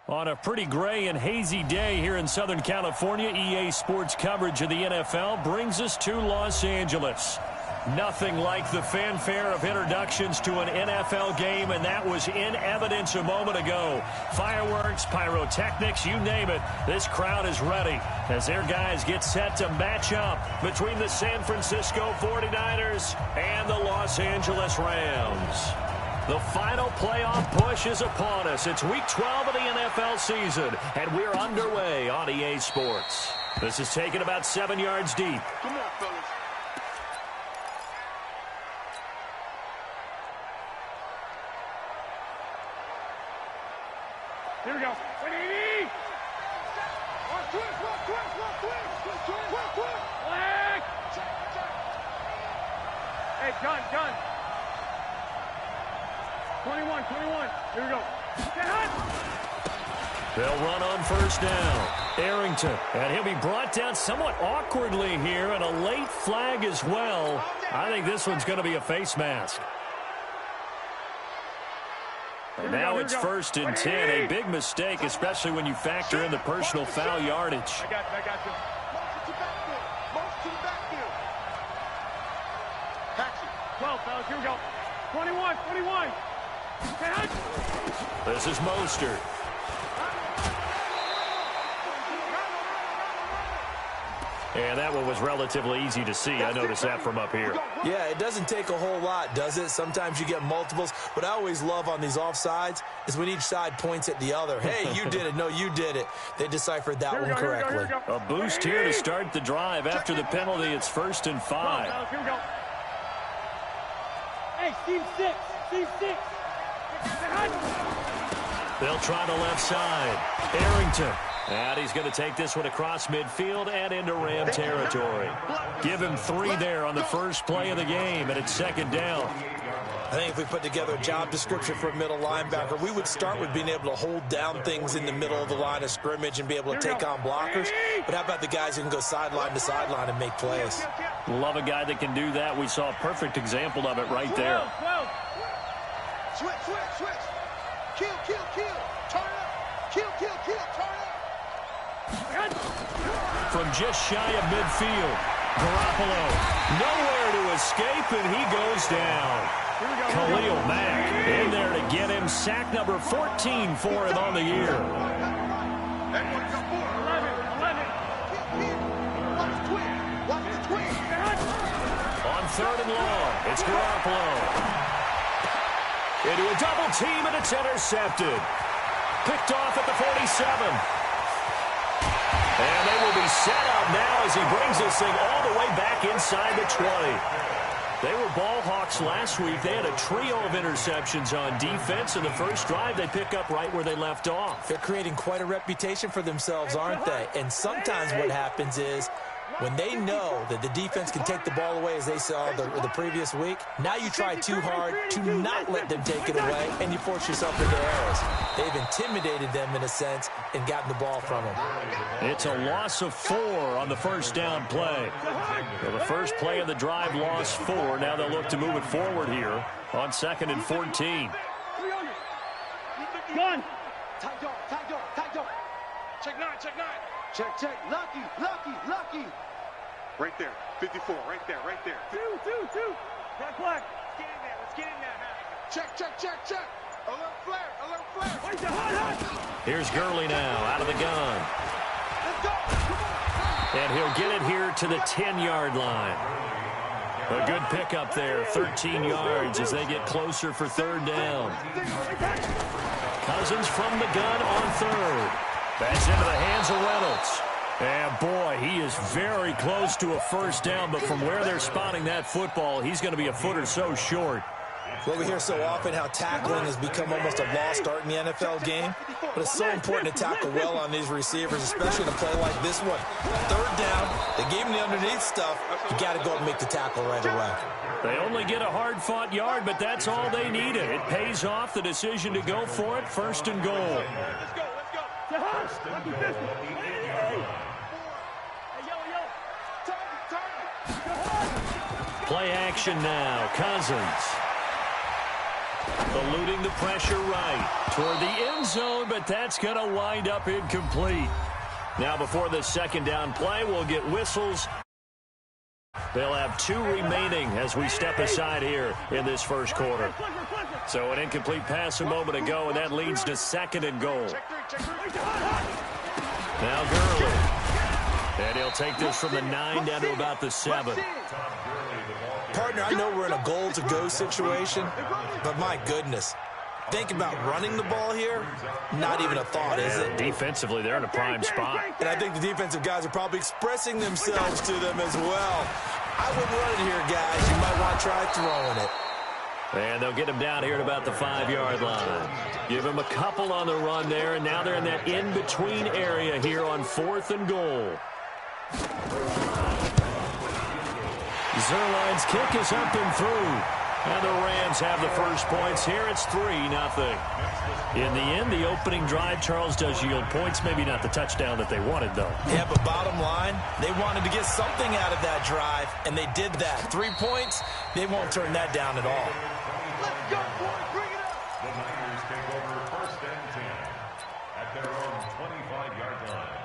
On a pretty gray and hazy day here in Southern California, EA Sports coverage of the NFL brings us to Los Angeles. Nothing like the fanfare of introductions to an NFL game, and that was in evidence a moment ago. Fireworks, pyrotechnics, you name it, this crowd is ready as their guys get set to match up between the San Francisco 49ers and the Los Angeles Rams. The final playoff push is upon us. It's Week 12 of the NFL season, and we're underway on EA Sports. This is taken about 7 yards deep. Come on, fellas. Here we go. Flag! Hey, gun. 21. Here we go. They'll run on first down. Arrington, and he'll be brought down somewhat awkwardly here, and a late flag as well. I think this one's going to be a face mask. And now it's 1st and 10, a big mistake, especially when you factor in the personal foul yardage. I got you. March to the backfield. Patch it. 12, fellas, here we go. 21. This is Mostert. And that one was relatively easy to see. I noticed that from up here. Yeah, it doesn't take a whole lot, does it? Sometimes you get multiples. What I always love on these offsides is when each side points at the other. Hey, you did it. No, you did it. They deciphered that one correctly. A boost here to start the drive. After the penalty, it's 1st and 5. Here we go. Hey, Steve 6. They'll try the left side. Arrington. And he's going to take this one across midfield and into Ram territory. Give him 3 there on the first play of the game, and it's 2nd down. I think if we put together a job description for a middle linebacker, we would start with being able to hold down things in the middle of the line of scrimmage and be able to take on blockers. But how about the guys who can go sideline to sideline and make plays? Love a guy that can do that. We saw a perfect example of it right there. 12. Switch. Kill. Turn up. Kill. Turn up. From just shy of midfield, Garoppolo nowhere to escape, and he goes down. Khalil Mack in there to get him. Sack number 14 for him on the year. 11. Watch the twin. On 3rd and long, it's Garoppolo. Into a double team, and it's intercepted. Picked off at the 47. And they will be set up now as he brings this thing all the way back inside the 20. They were ball hawks last week. They had a trio of interceptions on defense. In the first drive, they pick up right where they left off. They're creating quite a reputation for themselves, aren't they? And sometimes what happens is when they know that the defense can take the ball away, as they saw the previous week, now you try too hard to not let them take it away, and you force yourself into errors. They've intimidated them in a sense and gotten the ball from them. It's a loss of 4 on the first down play. So the first play of the drive lost 4. Now they'll look to move it forward here on 2nd and 14. Gun. Tight dog. Check 9. Check. Lucky. Right there. 54. Right there. Two. Red flag. Let's get in there. Check. Alert flare. Wait, the hot. Here's Gurley now out of the gun. Let's go. And he'll get it here to the 10-yard line. A good pickup there, 13 yards as they get closer for 3rd down. Cousins from the gun on 3rd. That's into the hands of Reynolds. And, boy, he is very close to a first down, but from where they're spotting that football, he's going to be a foot or so short. Well, we hear so often how tackling has become almost a lost art in the NFL game, but it's so important to tackle well on these receivers, especially in a play like this one. 3rd down, they gave him the underneath stuff. You got to go and make the tackle right away. They only get a hard-fought yard, but that's all they needed. It pays off the decision to go for it, 1st and goal. Let's go. Play action now. Cousins. Eluding the pressure right toward the end zone, but that's going to wind up incomplete. Now before the second down play, we'll get whistles. They'll have 2 remaining as we step aside here in this first quarter. So an incomplete pass a moment ago, and that leads to second and goal. Now Gurley. And he'll take this from the 9 down to about the 7. Partner, I know we're in a goal-to-go situation, but my goodness. Think about running the ball here. Not even a thought, is it? Defensively, they're in a prime spot. And I think the defensive guys are probably expressing themselves to them as well. I wouldn't run it here, guys. You might want to try throwing it. And they'll get him down here at about the 5-yard line. Give him a couple on the run there, and now they're in that in-between area here on 4th and goal. Zerline's kick is up and through. And the Rams have the first points here. It's 3-0. In the end, the opening drive, Charles, does yield points. Maybe not the touchdown that they wanted, though. Yeah, but bottom line, they wanted to get something out of that drive, and they did that. 3 points, they won't turn that down at all. Let's go, boys. Bring it up. The Niners take over 1st and 10 at their own 25-yard line.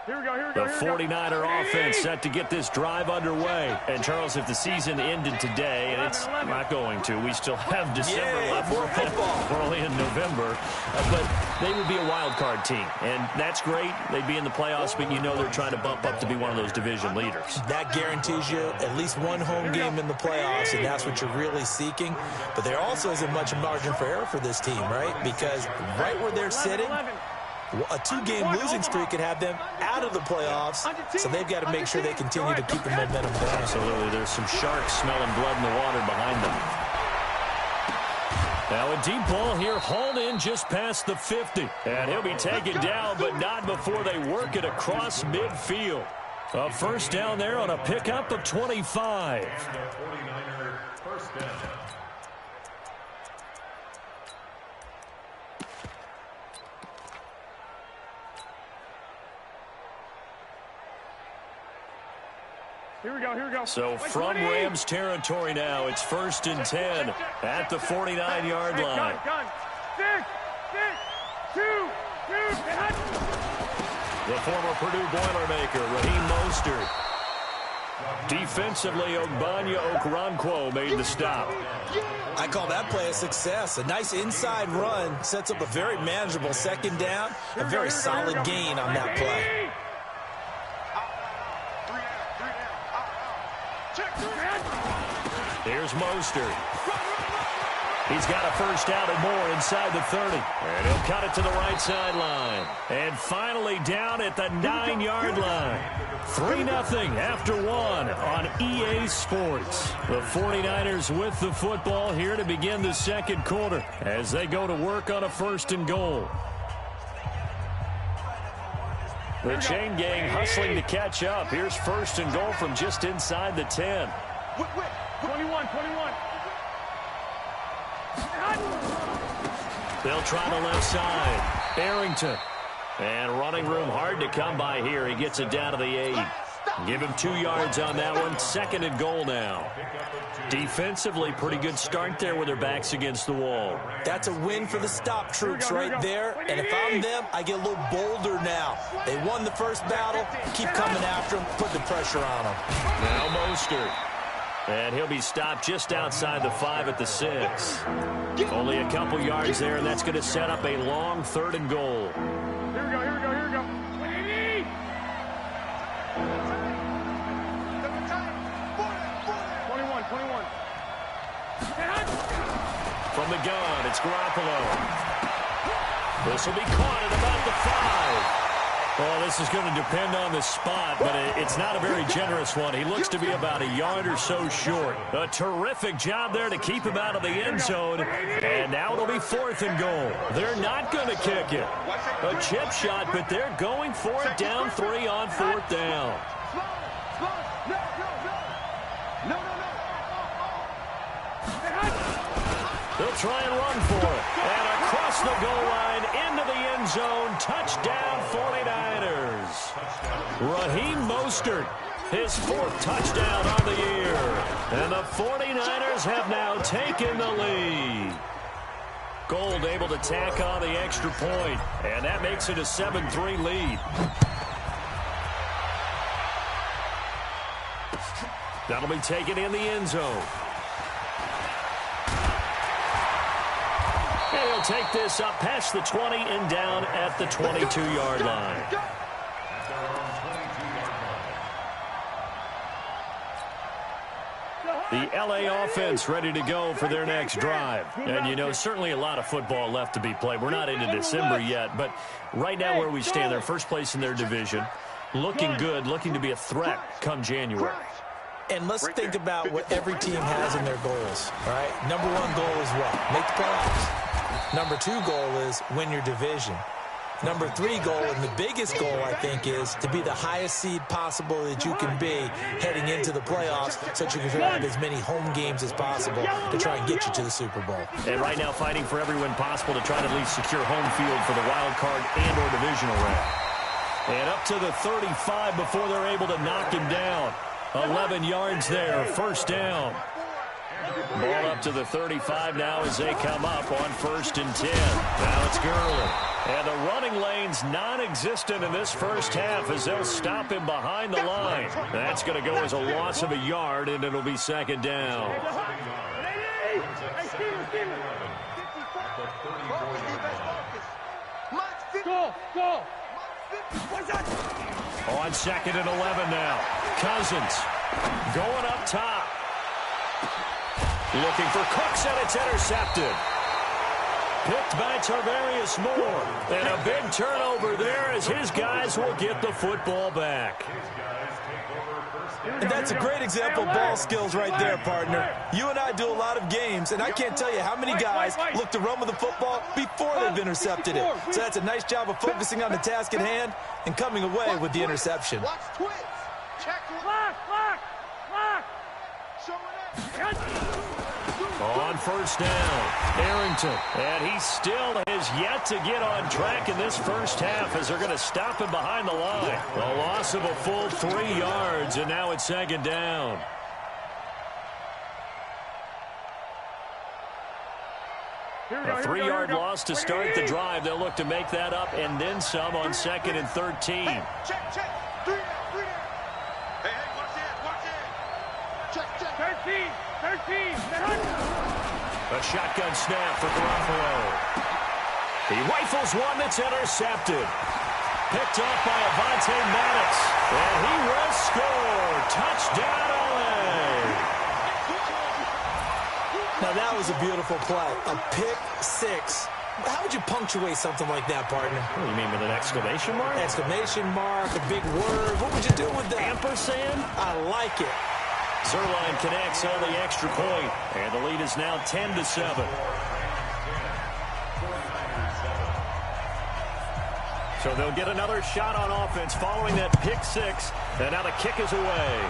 Here we go, here we go, The here we go. 49er offense set to get this drive underway. And, Charles, if the season ended today, and it's not going to, we still have December left. More football. We're only in November. But they would be a wild card team. And that's great. They'd be in the playoffs, but you know they're trying to bump up to be one of those division leaders. That guarantees you at least one home game in the playoffs, and that's what you're really seeking. But there also isn't much margin for error for this team, right? Because right where they're sitting, a 2-game losing streak could have them out of the playoffs, so they've got to make sure they continue to keep the momentum going. Absolutely. There's some sharks smelling blood in the water behind them. Now a deep ball here, hauled in just past the 50. And he'll be taken down, but not before they work it across midfield. A first down there on a pickup of 25. 49er first down. Here we go, here we go. So from Rams territory now, it's 1st and 10 at the 49-yard line. Gun. 6, 2, The former Purdue Boilermaker, Raheem Mostert. Defensively, Ogbanya Okoronkwo made the stop. I call that play a success. A nice inside run sets up a very manageable second down. A very solid gain on that play. Here's Mostert. He's got a first down and more inside the 30. And he'll cut it to the right sideline. And finally down at the 9-yard line. 3-0 after 1 on EA Sports. The 49ers with the football here to begin the second quarter as they go to work on a 1st and goal. The chain gang hustling to catch up. Here's 1st and goal from just inside the 10. 21. They'll try the left side. Arrington. And running room hard to come by here. He gets it down to the 8. Give him 2 yards on that one. 2nd and goal now. Defensively, pretty good start there with their backs against the wall. That's a win for the stop troops right there. And if I'm them, I get a little bolder now. They won the first battle. Keep coming after them. Put the pressure on them. Now Mostert. And he'll be stopped just outside the 5 at the 6. Only a couple yards there, and that's going to set up a long 3rd and goal. Here we go. 21. From the gun, it's Garoppolo. This will be caught at about the 5. Well, this is going to depend on the spot, but it's not a very generous one. He looks to be about a yard or so short. A terrific job there to keep him out of the end zone. And now it'll be 4th and goal. They're not going to kick it. A chip shot, but they're going for it down 3 on 4th down. They'll try and run for it. And across the goal line, into the end zone. Touchdown, 49ers. Raheem Mostert his 4th touchdown on the year. And the 49ers have now taken the lead. Gold able to tack on the extra point, and that makes it a 7-3 lead. That'll be taken in the end zone. And he'll take this up past the 20 and down at the 22-yard line. The LA offense ready to go for their next drive. And, you know, certainly a lot of football left to be played. We're not into December yet, but right now where we stand, they're first place in their division. Looking good, looking to be a threat come January. And let's think about what every team has in their goals, all right? Number 1 goal is what? Make the playoffs. Number 2 goal is win your division. Number 3 goal, and the biggest goal, I think, is to be the highest seed possible that you can be heading into the playoffs so that you can have as many home games as possible to try and get you to the Super Bowl. And right now fighting for every win possible to try to at least secure home field for the wild card and or divisional round. And up to the 35 before they're able to knock him down. 11 yards there, first down. Ball up to the 35 now as they come up on 1st and 10. Now it's Gurley. And the running lane's non-existent in this first half as they'll stop him behind the line. That's going to go as a loss of a yard, and it'll be 2nd down. Go. On 2nd and 11 now. Cousins going up top. Looking for Cooks, and it's intercepted. Picked by Tarvarius Moore. And a big turnover there as his guys will get the football back. And that's a great example of ball skills right there, partner. You and I do a lot of games, and I can't tell you how many guys look to run with the football before they've intercepted it. So that's a nice job of focusing on the task at hand and coming away with the interception. Watch twitch. Check. Lock. On 1st down, Arrington. And he still has yet to get on track in this first half as they're going to stop him behind the line. A loss of a full 3 yards, and now it's 2nd down. A 3-yard loss to start the drive. They'll look to make that up and then some on 2nd and 13. Check. 3 down. Hey, watch it. Check. 13. A shotgun snap for Garoppolo. He rifles one that's intercepted. Picked up by Avonte Maddox. And he will score. Touchdown, LA. Now, that was a beautiful play. A pick 6. How would you punctuate something like that, partner? What do you mean, with an exclamation mark? Exclamation mark, a big word. What would you do with that? Ampersand? I like it. Zerline connects on the extra point, and the lead is now 10-7. So they'll get another shot on offense following that pick 6, and now the kick is away.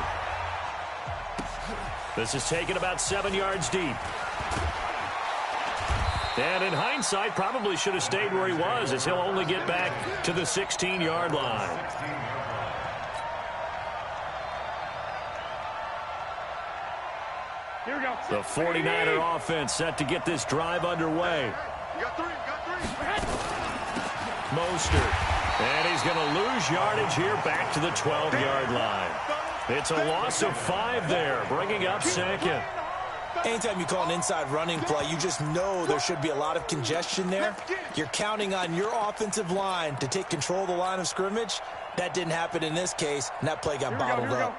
This is taken about 7 yards deep. And in hindsight, probably should have stayed where he was, as he'll only get back to the 16-yard line. Here we go. The 49er offense set to get this drive underway. You got 3. Mostert. And he's going to lose yardage here back to the 12-yard line. It's a loss of 5 there, bringing up 2nd. Anytime you call an inside running play, you just know there should be a lot of congestion there. You're counting on your offensive line to take control of the line of scrimmage. That didn't happen in this case, and that play got bottled up.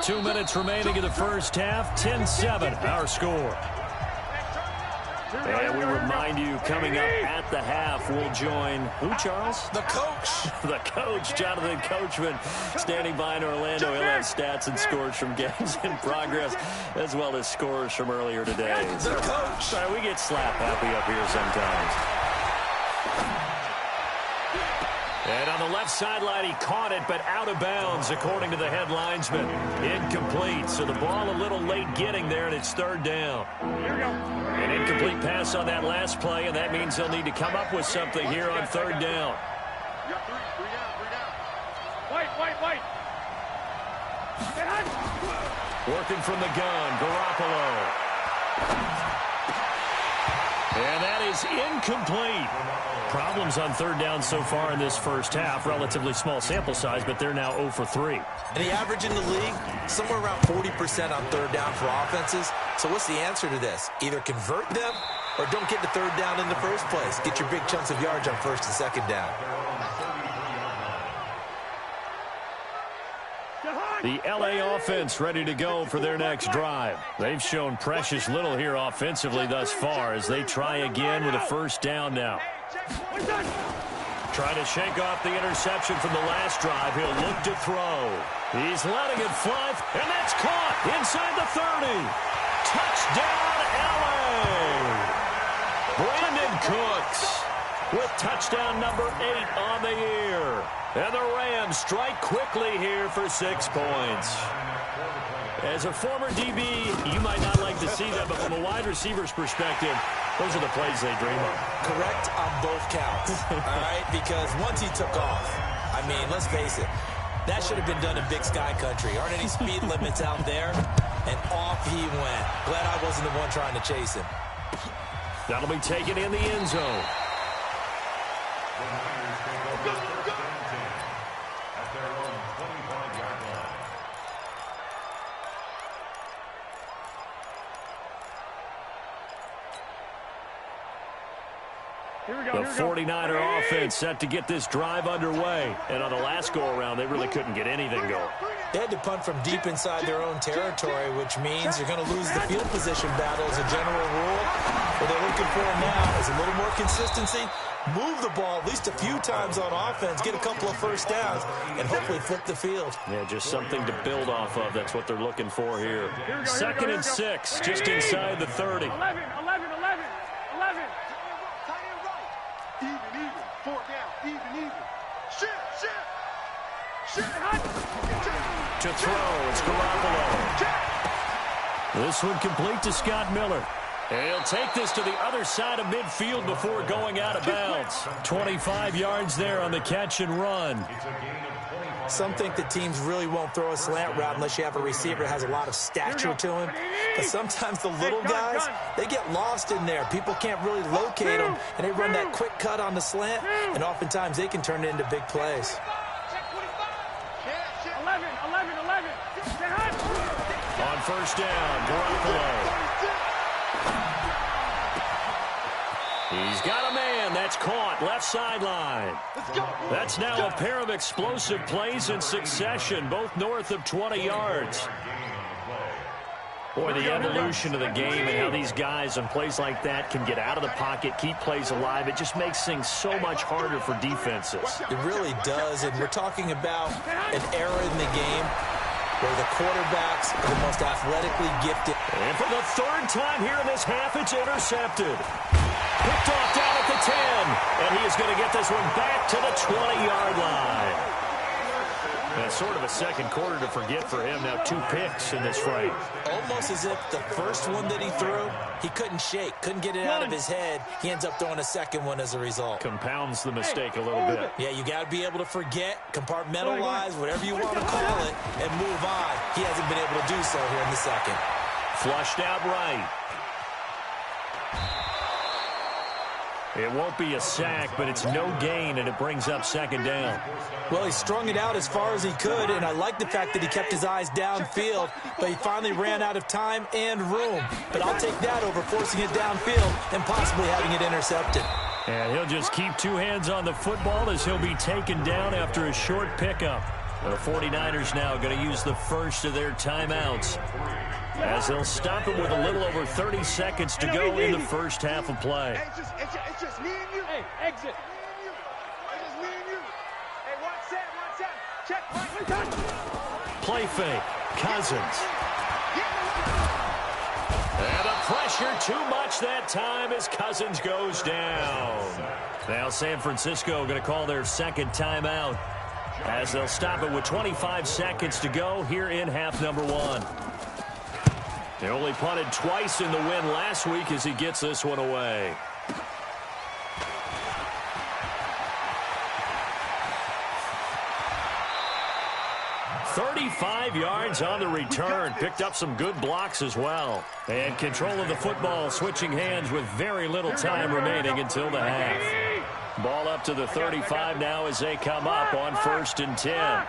2 minutes remaining in the first half. 10-7, our score. And we remind you, coming up at the half, we'll join who, Charles? The coach. The coach, Jonathan Coachman, standing by in Orlando. He'll have stats and scores from games in progress, as well as scores from earlier today. The coach. Sorry, we get slap happy up here sometimes. And on the left sideline, he caught it, but out of bounds, according to the head linesman. Incomplete, so the ball a little late getting there, and it's third down. Here we go. An incomplete pass on that last play, and that means they'll need to come up with something here on third down. You got three down. White. Working from the gun, Garoppolo. And that is incomplete. Problems on third down so far in this first half. Relatively small sample size, but they're now 0 for 3. And the average in the league, somewhere around 40% on third down for offenses. So what's the answer to this? Either convert them or don't get the third down in the first place. Get your big chunks of yards on first and second down. The LA offense ready to go for their next drive. They've shown precious little here offensively thus far as they try again with a first down now. Trying to shake off the interception from the last drive. He'll look to throw. He's letting it fly, and that's caught inside the 30. Touchdown, LA! Brandon Cooks with touchdown number 8 on the year. And the Rams strike quickly here for 6 points. As a former DB, you might not like to see that, but from a wide receiver's perspective, those are the plays they dream of. Correct on both counts, all right? Because once he took off, I mean, let's face it, that should have been done in Big Sky Country. Aren't any speed limits out there? And off he went. Glad I wasn't the one trying to chase him. That'll be taken in the end zone. The 49er offense set to get this drive underway. And on the last go-around, they really couldn't get anything going. They had to punt from deep inside their own territory, which means you're going to lose the field position battle as a general rule. What they're looking for now is a little more consistency, move the ball at least a few times on offense, get a couple of first downs, and hopefully flip the field. Yeah, just something to build off of. That's what they're looking for here. Second and 6, just inside the 30. 11. Even. 4 down. Even. Shit. To throw, it's Garoppolo. This one complete to Scott Miller. And he'll take this to the other side of midfield before going out of bounds. 25 yards there on the catch and run. Some think that teams really won't throw a slant route unless you have a receiver that has a lot of stature to him. But sometimes the little guys, they get lost in there. People can't really locate them, and they run that quick cut on the slant, and oftentimes they can turn it into big plays. 11. On first down, Garoppolo. He's got a man. That's caught. Left sideline. That's now a pair of explosive plays in succession, both north of 20 yards. Boy, the evolution of the game and how these guys on plays like that can get out of the pocket, keep plays alive, it just makes things so much harder for defenses. It really does, and we're talking about an era in the game where the quarterbacks are the most athletically gifted. And for the third time here in this half, it's intercepted. Picked off down at the 10, and he is going to get this one back to the 20-yard line. That's sort of a second quarter to forget for him. Now 2 picks in this frame. Almost as if the first one that he threw, he couldn't shake, couldn't get it out of his head. He ends up throwing a second one as a result. Compounds the mistake a little bit. Yeah, you got to be able to forget, compartmentalize, whatever you want to call it, and move on. He hasn't been able to do so here in the second. Flushed out right. It won't be a sack, but it's no gain, and it brings up second down. Well, he strung it out as far as he could, and I like the fact that he kept his eyes downfield, but he finally ran out of time and room. But I'll take that over forcing it downfield and possibly having it intercepted. And he'll just keep 2 hands on the football as he'll be taken down after a short pickup. The 49ers now going to use the first of their timeouts as they'll stop it with a little over 30 seconds to go in the first half of play. It's just me and you. Hey, exit. It's just me and you. Hey, one set. Check. Play fake. Cousins. And up pressure too much that time as Cousins goes down. Now San Francisco going to call their second timeout as they'll stop it with 25 seconds to go here in half number one. They only punted twice in the win last week as he gets this one away. "35 yards on the return. Picked up some good blocks as well. And control of the football switching hands with very little time remaining until the half. Ball up to the 35 now as they come up on 1st and 10.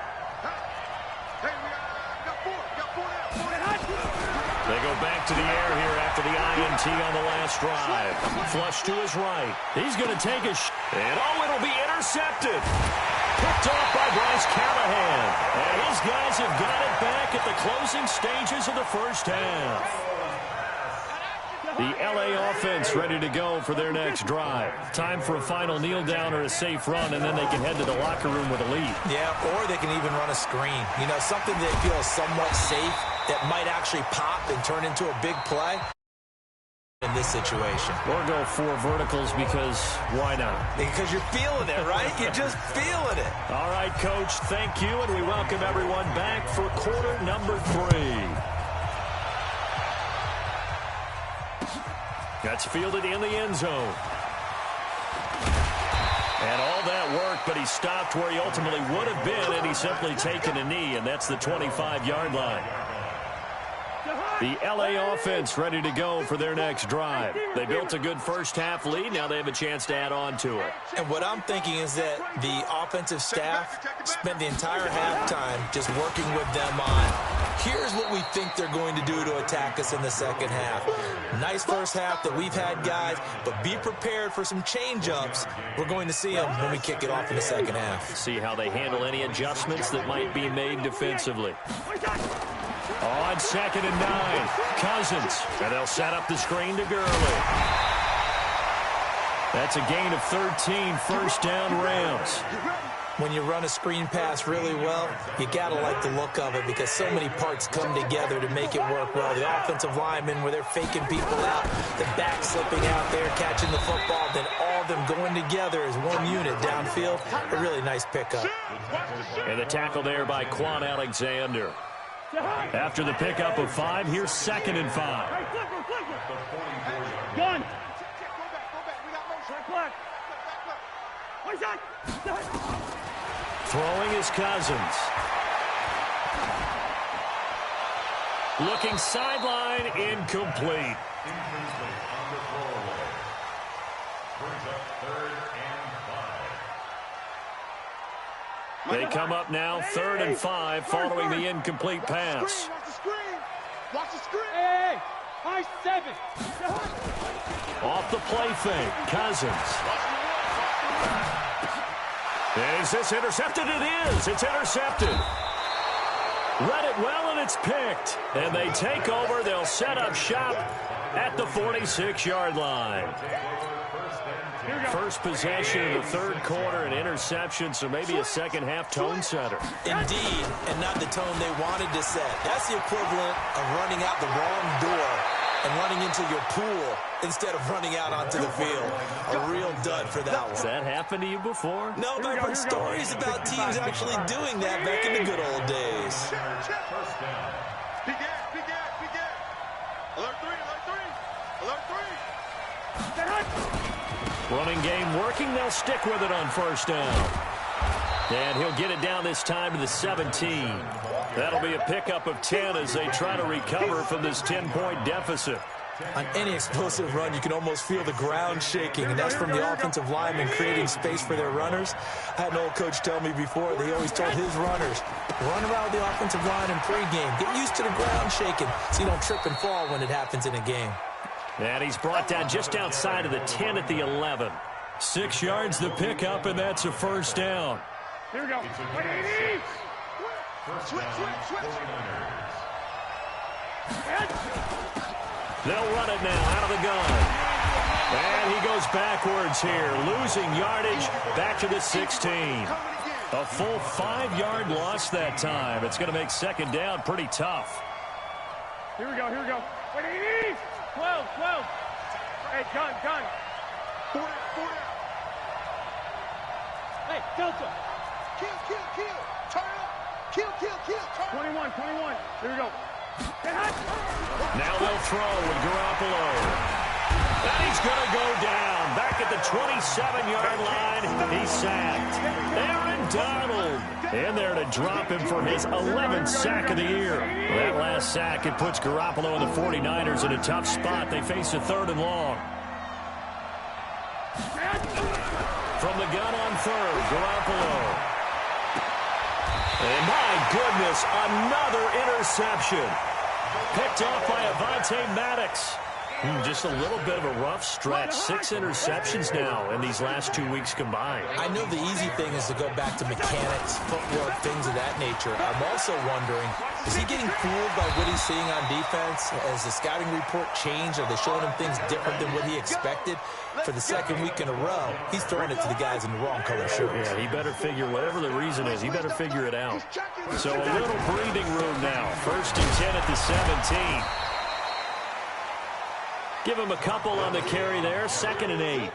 They go back to the air here after the INT on the last drive. Flush to his right. He's going to take a and it'll be intercepted. Picked off by Bryce Callahan. And his guys have got it back at the closing stages of the first half. The L.A. offense ready to go for their next drive. Time for a final kneel down or a safe run, and then they can head to the locker room with a lead. Yeah, or they can even run a screen. You know, something they feel is somewhat safe that might actually pop and turn into a big play in this situation. Or go 4 verticals because why not? Because you're feeling it, right? You're just feeling it. All right, Coach, thank you, and we welcome everyone back for quarter number 3. That's fielded in the end zone. And all that work, but he stopped where he ultimately would have been, and he's simply taken a knee, and that's the 25-yard line. The L.A. offense ready to go for their next drive. They built a good first-half lead. Now they have a chance to add on to it. And what I'm thinking is that the offensive staff spent the entire halftime just working with them on, here's what we think they're going to do to attack us in the second half. Nice first half that we've had, guys, but be prepared for some change-ups. We're going to see them when we kick it off in the second half. See how they handle any adjustments that might be made defensively. On 2nd and 9, Cousins, and they'll set up the screen to Gurley. That's a gain of 13, first down Rams. When you run a screen pass really well, you got to like the look of it because so many parts come together to make it work well. The offensive linemen, where they're faking people out, the back slipping out there, catching the football, then all of them going together as one unit downfield. A really nice pickup. And the tackle there by Quan Alexander. After the pickup of 5, here's 2nd and 5. Gun. Throwing is Cousins. Looking sideline, incomplete. They come up now 3rd and 5 following the incomplete pass. Watch the screen. Hey, high 7. Off the play fake, Cousins. Is this intercepted? It is. It's intercepted. Read it well, and it's picked. And they take over. They'll set up shop at the 46-yard line. First possession of the 3rd quarter, an interception, so maybe a second-half tone setter. Indeed, and not the tone they wanted to set. That's the equivalent of running out the wrong door and running into your pool instead of running out onto the field. A real dud for that one. Has that happened to you before? No, but I've heard stories about teams actually doing that back in the good old days. Alert 3, alert 3, alert 3. Running game working. They'll stick with it on 1st down. And he'll get it down this time to the 17. That'll be a pickup of 10 as they try to recover from this 10-point deficit. On any explosive run, you can almost feel the ground shaking, and that's from the offensive linemen creating space for their runners. I had an old coach tell me before, they always told his runners, run around the offensive line in pregame. Get used to the ground shaking so you don't trip and fall when it happens in a game. And he's brought down just outside of the 10 at the 11. 6 yards the pickup, and that's a 1st down. Here we go. They'll run it now out of the gun. And he goes backwards here, losing yardage back to the 16. A full 5-yard loss that time. It's going to make 2nd down pretty tough. Here we go, here we go. 12. Hey, gun. Four down. Hey, Delta. Kill. Turn up. Kill. Turn up. 21. Here we go. Now they'll throw with Garoppolo. And he's going to go down. Back at the 27-yard line, he's sacked. Aaron Donald in there to drop him for his 11th sack of the year. That last sack, it puts Garoppolo and the 49ers in a tough spot. They face a 3rd and long. From the gun on 3rd, Garoppolo. And my goodness, another interception. Picked off by Avonte Maddox. Just a little bit of a rough stretch. 6 interceptions now in these last 2 weeks combined. I know the easy thing is to go back to mechanics, footwork, things of that nature. I'm also wondering, is he getting fooled by what he's seeing on defense? Has the scouting report changed? Are they showing him things different than what he expected? For the 2nd week in a row, he's throwing it to the guys in the wrong color shirts. Yeah, he better figure, whatever the reason is, he better figure it out. So a little breathing room now. 1st and 10 at the 17. Give him a couple on the carry there. 2nd and 8.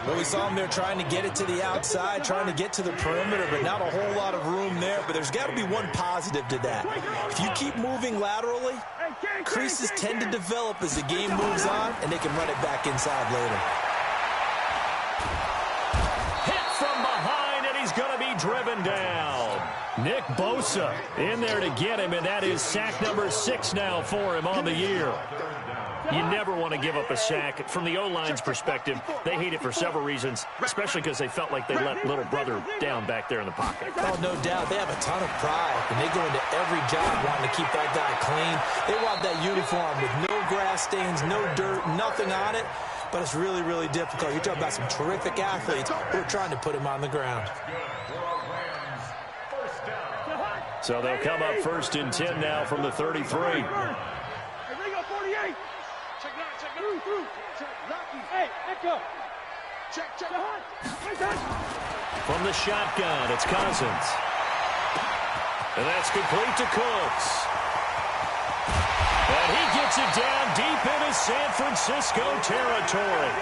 Well, we saw him there trying to get it to the outside, trying to get to the perimeter, but not a whole lot of room there. But there's got to be one positive to that. If you keep moving laterally, creases tend to develop as the game moves on, and they can run it back inside later. Hit from behind, and he's going to be driven down. Nick Bosa in there to get him, and that is sack number 6 now for him on the year. You never want to give up a sack. From the O-line's perspective, they hate it for several reasons, especially because they felt like they let little brother down back there in the pocket. Oh, no doubt. They have a ton of pride, and they go into every job wanting to keep that guy clean. They want that uniform with no grass stains, no dirt, nothing on it. But it's really, really difficult. You're talking about some terrific athletes who are trying to put him on the ground. So they'll come up 1st and 10 now from the 33. Hey, echo. Check. From the shotgun, it's Cousins. And that's complete to Cooks. And he gets it down deep into San Francisco territory.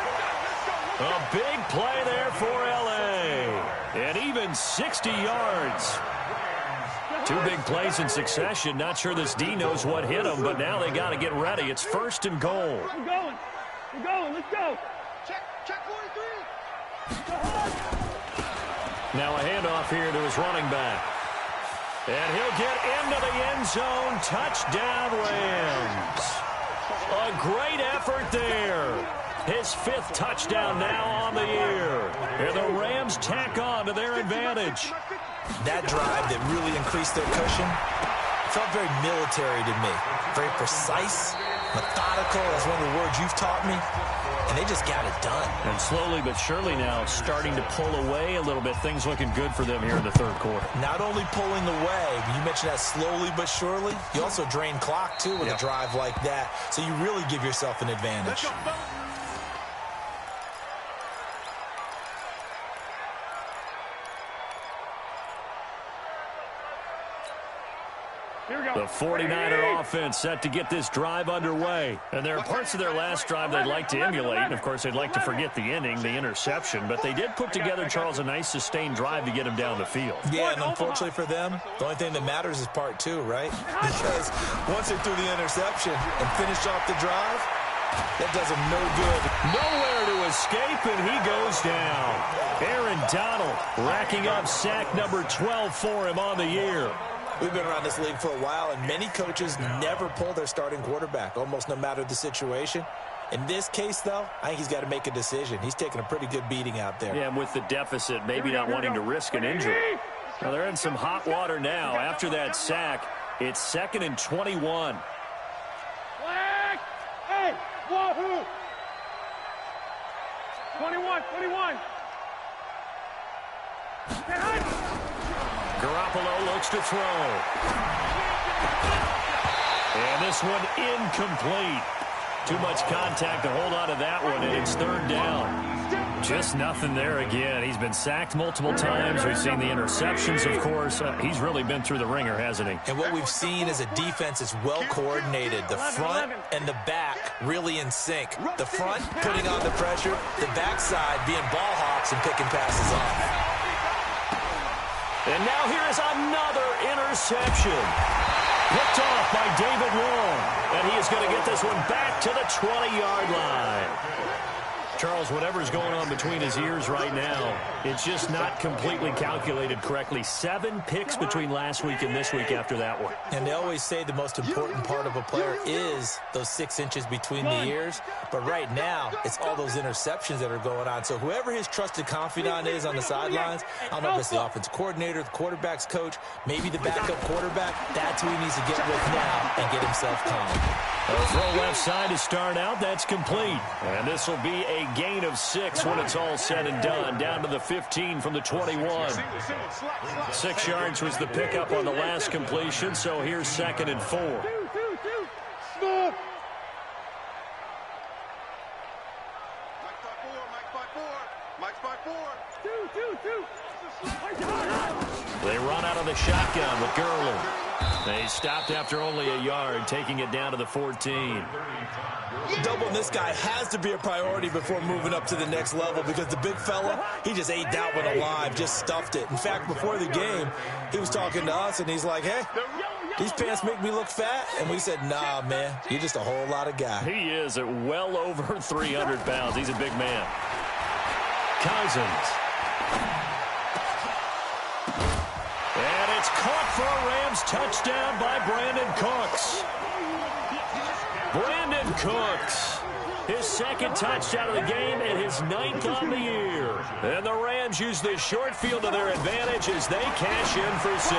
A big play there for L.A. And even 60 yards. 2 big plays in succession. Not sure this D knows what hit him, but now they got to get ready. It's 1st and goal. We're going. Let's go. Check 43. Now a handoff here to his running back. And he'll get into the end zone. Touchdown, Rams. A great effort there. His 5th touchdown now on the year. And the Rams tack on to their advantage. That drive that really increased their cushion felt very military to me. Very precise, methodical. That's one of the words you've taught me. And they just got it done. And slowly but surely now starting to pull away a little bit. Things looking good for them here in the 3rd quarter. Not only pulling away, you mentioned that slowly but surely, you also drain clock, too, with a drive like that. So you really give yourself an advantage. The 49er offense set to get this drive underway. And there are parts of their last drive they'd like to emulate. And, of course, they'd like to forget the inning, the interception. But they did put together, Charles, a nice sustained drive to get him down the field. Yeah, and unfortunately for them, the only thing that matters is part 2, right? Because once they threw the interception and finished off the drive, that does them no good. Nowhere to escape, and he goes down. Aaron Donald racking up sack number 12 for him on the year. We've been around this league for a while, and many coaches never pull their starting quarterback, almost no matter the situation. In this case, though, I think he's got to make a decision. He's taking a pretty good beating out there. Yeah, and with the deficit, maybe not wanting to risk an injury. Now, they're in some hot water now. After that sack, it's 2nd and 21. Flag! Hey! Wahoo! 21. Garoppolo looks to throw. And this one incomplete. Too much contact to hold on to that one, and it's 3rd down. Just nothing there again. He's been sacked multiple times. We've seen the interceptions, of course. He's really been through the ringer, hasn't he? And what we've seen is a defense is well coordinated. The front and the back really in sync. The front putting on the pressure, the backside being ball hawks and picking passes off. And now here is another interception. Picked off by David Long. And he is going to get this one back to the 20-yard line. Charles, whatever's going on between his ears right now, it's just not completely calculated correctly. 7 picks between last week and this week after that one. And they always say the most important part of a player is those 6 inches between the ears. But right now, it's all those interceptions that are going on. So whoever his trusted confidant is on the sidelines, I don't know if it's the offensive coordinator, the quarterback's coach, maybe the backup quarterback, that's who he needs to get with now and get himself calm. A throw left side to start out. That's complete. And this will be a gain of 6 when it's all said and done. Down to the 15 from the 21. 6 yards was the pickup on the last completion, so here's 2nd and 4. They run out of the shotgun with Gurley. They stopped after only a yard, taking it down to the 14. Doubling this guy has to be a priority before moving up to the next level because the big fella, he just ate that one alive, just stuffed it. In fact, before the game, he was talking to us, and he's like, hey, these pants make me look fat. And we said, nah, man, you're just a whole lot of guy. He is at well over 300 pounds. He's a big man. Cousins. And it's caught for a Rams touchdown by Brandon Cooks. Brandon Cooks, his 2nd touchdown of the game and his 9th on the year. And the Rams use the short field to their advantage as they cash in for 6.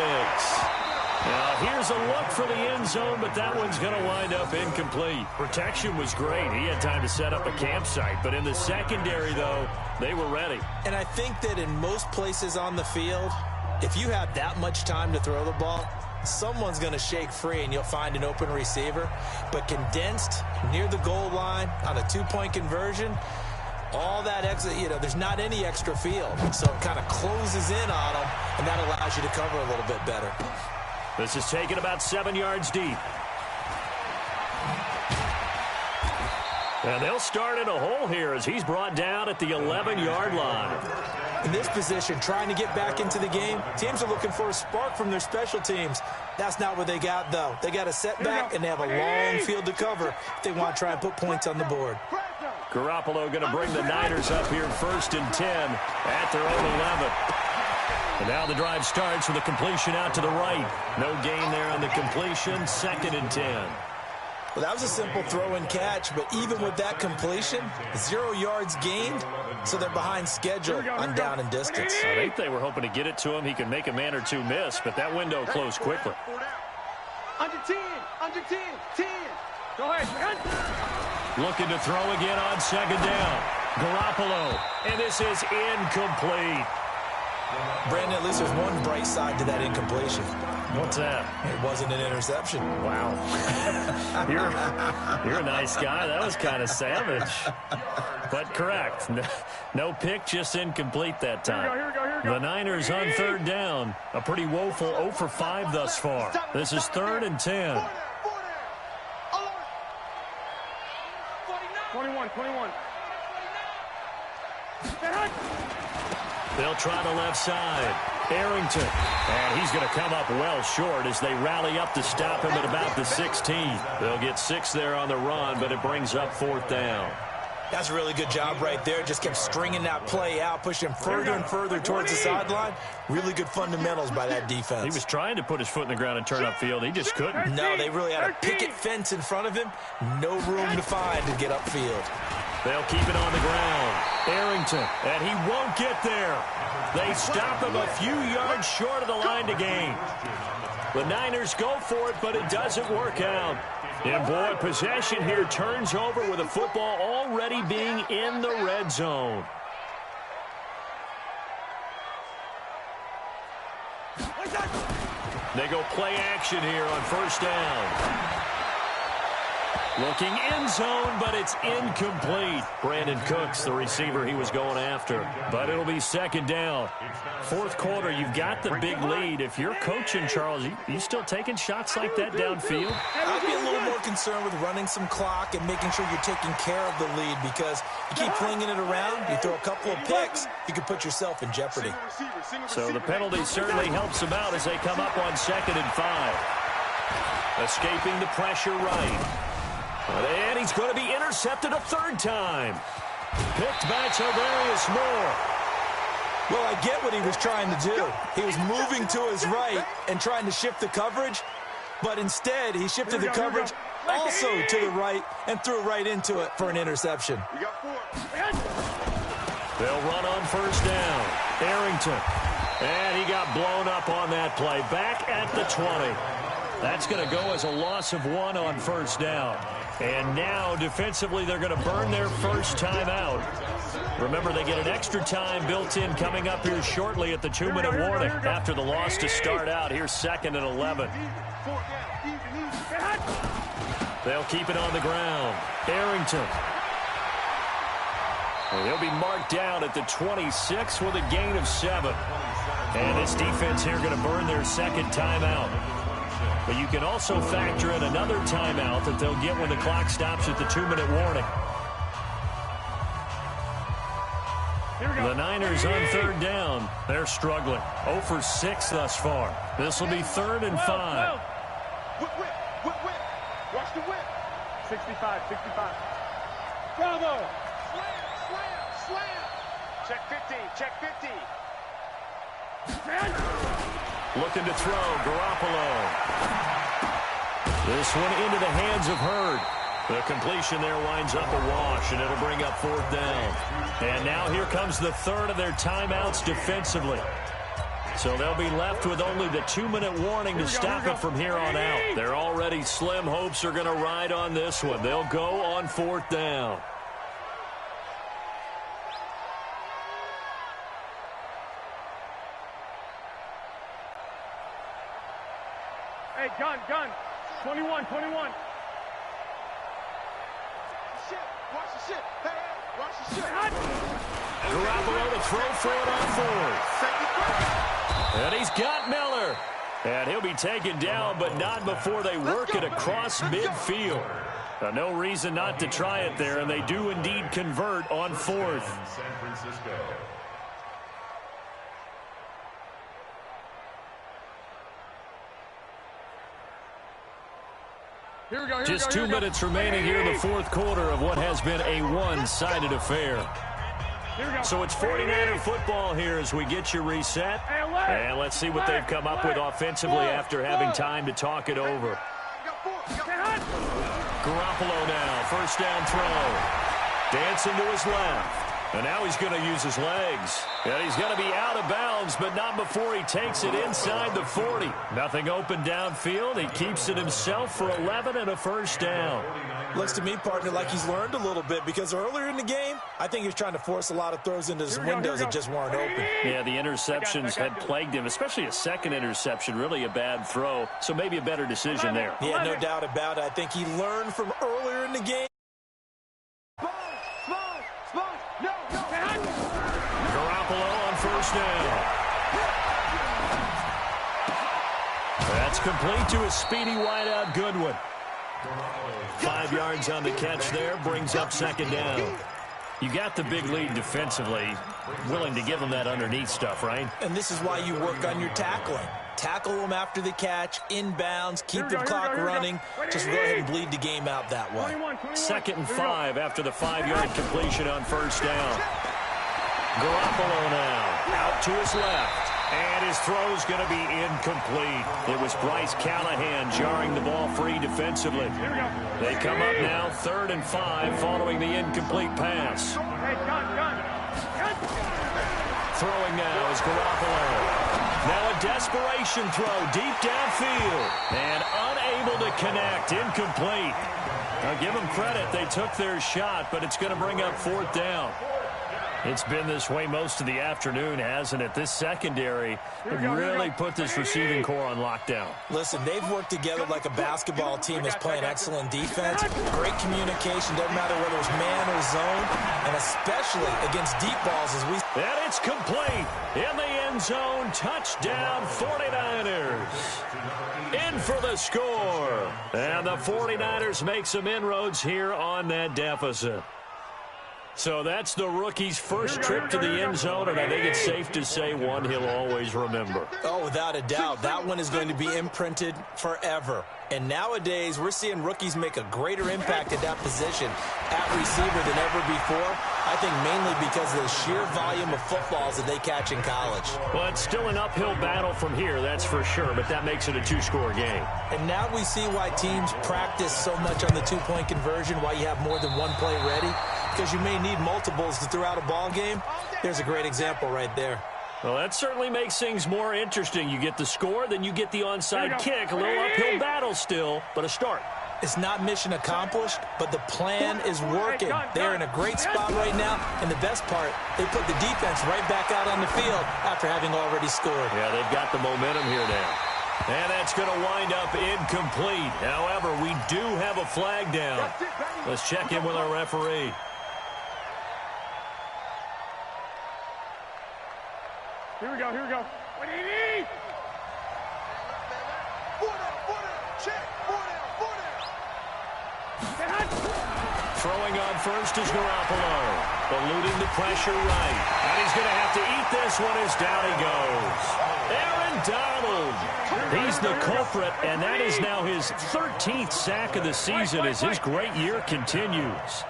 Now, here's a look for the end zone, but that one's going to wind up incomplete. Protection was great. He had time to set up a campsite, but in the secondary, though, they were ready. And I think that in most places on the field, if you have that much time to throw the ball, someone's going to shake free and you'll find an open receiver. But condensed near the goal line on a 2-point conversion, all that extra, there's not any extra field. So it kind of closes in on them, and that allows you to cover a little bit better. This is taken about 7 yards deep. And they'll start in a hole here as he's brought down at the 11-yard line. In this position, trying to get back into the game, teams are looking for a spark from their special teams. That's not what they got, though. They got a setback, and they have a long field to cover if they want to try and put points on the board. Garoppolo going to bring the Niners up here 1st and 10 at their own 11. And now the drive starts with a completion out to the right. No gain there on the completion, 2nd and 10. Well, that was a simple throw and catch, but even with that completion, 0 yards gained, so they're behind schedule on down and distance. I think they were hoping to get it to him. He could make a man or two miss, but that window closed quickly. Under 10, 10. Go ahead. Looking to throw again on 2nd down. Garoppolo, and this is incomplete. Brandon, at least there's one bright side to that incompletion. What's that? It wasn't an interception. Wow. You're a nice guy. That was kind of savage. But correct. No pick, just incomplete that time. Here we go. The Niners on 3rd down. A pretty woeful 0 for 5 thus far. This is 3rd and 10. 21. They'll try the left side. Arrington. And he's going to come up well short as they rally up to stop him at about the 16. They'll get 6 there on the run, but it brings up 4th down. That's a really good job right there. Just kept stringing that play out, pushing him further and further towards the sideline. Really good fundamentals by that defense. He was trying to put his foot in the ground and turn upfield. He just couldn't. No, they really had a picket fence in front of him. No room to find to get upfield. They'll keep it on the ground. Arrington, and he won't get there. They stop him a few yards short of the line to gain. The Niners go for it, but it doesn't work out. And, boy, possession here turns over with the football already being in the red zone. They go play action here on 1st down. Looking end zone, but it's incomplete. Brandon Cooks, the receiver he was going after. But it'll be second down. Fourth quarter, you've got the big lead. If you're coaching, Charles, you still taking shots like that downfield? I'd be a little more concerned with running some clock and making sure you're taking care of the lead, because you keep flinging it around, you throw a couple of picks, you could put yourself in jeopardy. So the penalty certainly helps them out as they come up on 2nd and 5. Escaping the pressure right. And he's going to be intercepted a third time. Picked by Tavarius Moore. Well, I get what he was trying to do. He was moving to his right and trying to shift the coverage, but instead he shifted the coverage also to the right and threw right into it for an interception. They'll run on first down. Arrington. And he got blown up on that play. Back at the 20. That's going to go as a loss of 1 on first down. And now, defensively, they're going to burn their first timeout. Remember, they get an extra time built in coming up here shortly at the 2-minute warning after the loss to start out. Here's 2nd and 11. They'll keep it on the ground. Arrington. And he'll be marked down at the 26 with a gain of 7. And this defense here going to burn their second timeout. But you can also factor in another timeout that they'll get when the clock stops at the 2-minute warning. The Niners on third down. They're struggling. 0 for 6 thus far. This will be 3rd and 5. Whip. Watch the whip. 65. Bravo. Slam. Check 50. Looking to throw, Garoppolo. This one into the hands of Hurd. The completion there winds up a wash, and it'll bring up 4th down. And now here comes the third of their timeouts defensively. So they'll be left with only the 2-minute warning to stop it from here on out. Their already slim hopes are going to ride on this one. They'll go on 4th down. Hey, gun. 21. Watch the shit. Hey, watch the shit. Garoppolo to throw for it on 4th. And he's got Miller. And he'll be taken down, but not before they work it across midfield. No reason not to try it there, and they do indeed convert on 4th. San Francisco. Just 2 minutes remaining here in the fourth quarter of what has been a one-sided affair. So it's 49er football here as we get you reset. And let's see what they've come up with offensively after having time to talk it over. Garoppolo now, first down throw. Dancing to his left. And now he's going to use his legs. And he's going to be out of bounds, but not before he takes it inside the 40. Nothing open downfield. He keeps it himself for 11 and a first down. Looks to me, partner, like he's learned a little bit, because earlier in the game, I think he was trying to force a lot of throws into some windows that just weren't open. Yeah, the interceptions had plagued him, especially a second interception, really a bad throw. So maybe a better decision there. Yeah, no doubt about it. I think he learned from earlier in the game. Garoppolo on first down. That's complete to a speedy wideout Goodwin. 5 yards on the catch there, brings up second down. You got the big lead defensively, willing to give them that underneath stuff, right? And this is why you work on your tackling. Tackle them after the catch, inbounds, keep the clock running. Just go ahead and bleed the game out that way. 2nd and 5 after the 5-yard completion on first down. Garoppolo now, out to his left. And his throw's going to be incomplete. It was Bryce Callahan jarring the ball free defensively. They come up now 3rd and 5 following the incomplete pass. Throwing now is Garoppolo. Now a desperation throw deep downfield. And unable to connect. Incomplete. Now give them credit. They took their shot, but it's going to bring up 4th down. It's been this way most of the afternoon, hasn't it? This secondary really put this receiving core on lockdown. Listen, they've worked together like a basketball team that's playing excellent defense. Great communication, doesn't matter whether it's man or zone, and especially against deep balls as we... And it's complete in the end zone. Touchdown, 49ers. In for the score. And the 49ers make some inroads here on that deficit. So that's the rookie's first trip to the end zone, and I think it's safe to say one he'll always remember. Oh, without a doubt. That one is going to be imprinted forever. And nowadays, we're seeing rookies make a greater impact at that position at receiver than ever before. I think mainly because of the sheer volume of footballs that they catch in college. Well, it's still an uphill battle from here, that's for sure, but that makes it a two-score game. And now we see why teams practice so much on the two-point conversion, why you have more than one play ready, because you may need multiples to throw out a ball game. There's a great example right there. Well, that certainly makes things more interesting. You get the score, then you get the onside kick. A little uphill battle still, but a start. It's not mission accomplished, but the plan is working. They're in a great spot right now, and the best part, they put the defense right back out on the field after having already scored. Yeah, they've got the momentum here now. And that's going to wind up incomplete. However, we do have a flag down. Let's check in with our referee. Here we go, here we go. What do you need? Throwing on first is Garoppolo. Eluding the pressure right. And he's going to have to eat this one as down he goes. Aaron Donald. He's the culprit, and that is now his 13th sack of the season as his great year continues.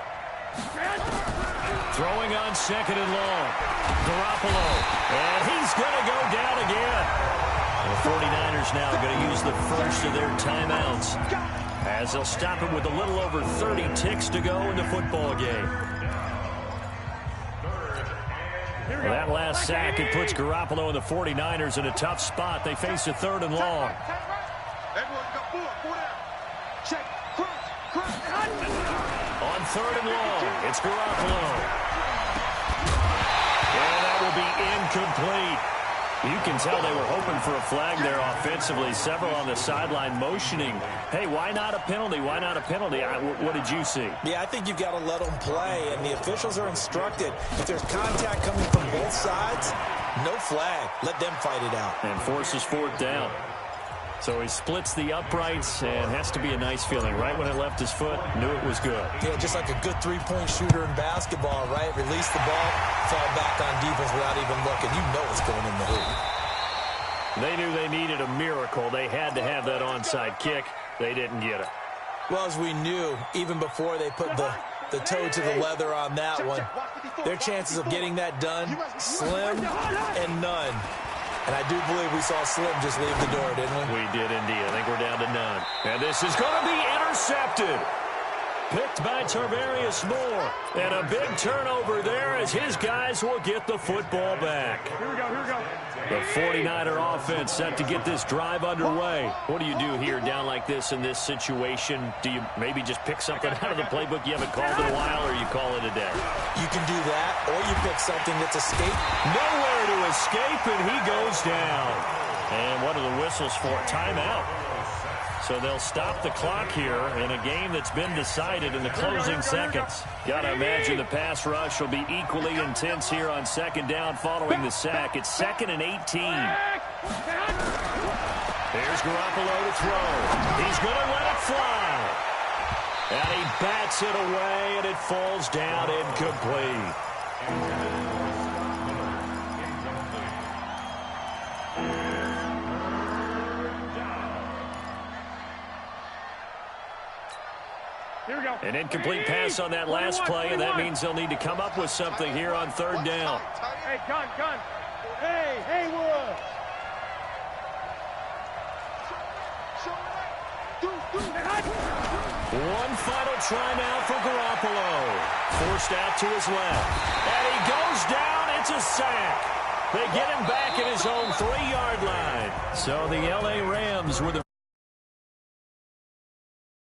Throwing on second and long. Garoppolo. And he's going to go down again. The 49ers now going to use the first of their timeouts, as they'll stop him with a little over 30 ticks to go in the football game. Well, that last sack, it puts Garoppolo and the 49ers in a tough spot. They face a third and long. On third and long, it's Garoppolo. And that will be incomplete. You can tell they were hoping for a flag there offensively. Several on the sideline motioning, hey, why not a penalty? Why not a penalty? What did you see? Yeah, I think you've got to let them play, and the officials are instructed. If there's contact coming from both sides, no flag. Let them fight it out. And forces fourth down. So he splits the uprights, and has to be a nice feeling. Right when it left his foot, knew it was good. Yeah, just like a good three-point shooter in basketball, right? Release the ball, fall back on defense without even looking. You know it's going in the hoop. They knew they needed a miracle. They had to have that onside kick. They didn't get it. Well, as we knew, even before they put the toe to the leather on that one, their chances of getting that done, slim and none. And I do believe we saw Slim just leave the door, didn't we? We did indeed. I think we're down to none. And this is going to be intercepted. Picked by Tarvarius Moore. And a big turnover there as his guys will get the football back. Here we go, here we go. The 49er offense set to get this drive underway. What do you do here down like this in this situation? Do you maybe just pick something out of the playbook you haven't called in a while, or you call it a day? You can do that, or you pick something that's escape. Nowhere to escape, and he goes down. And what are the whistles for? Timeout. So they'll stop the clock here in a game that's been decided in the closing seconds. Got to imagine the pass rush will be equally intense here on second down following the sack. It's 2nd and 18. There's Garoppolo to throw. He's going to let it fly. And he bats it away, and it falls down incomplete. An incomplete pass on that last play, and that means they'll need to come up with something here on third down. Hey, gun. Hey, Haywood. One final try now for Garoppolo. Forced out to his left. And he goes down. It's a sack. They get him back at his own 3-yard line. So the L.A. Rams were the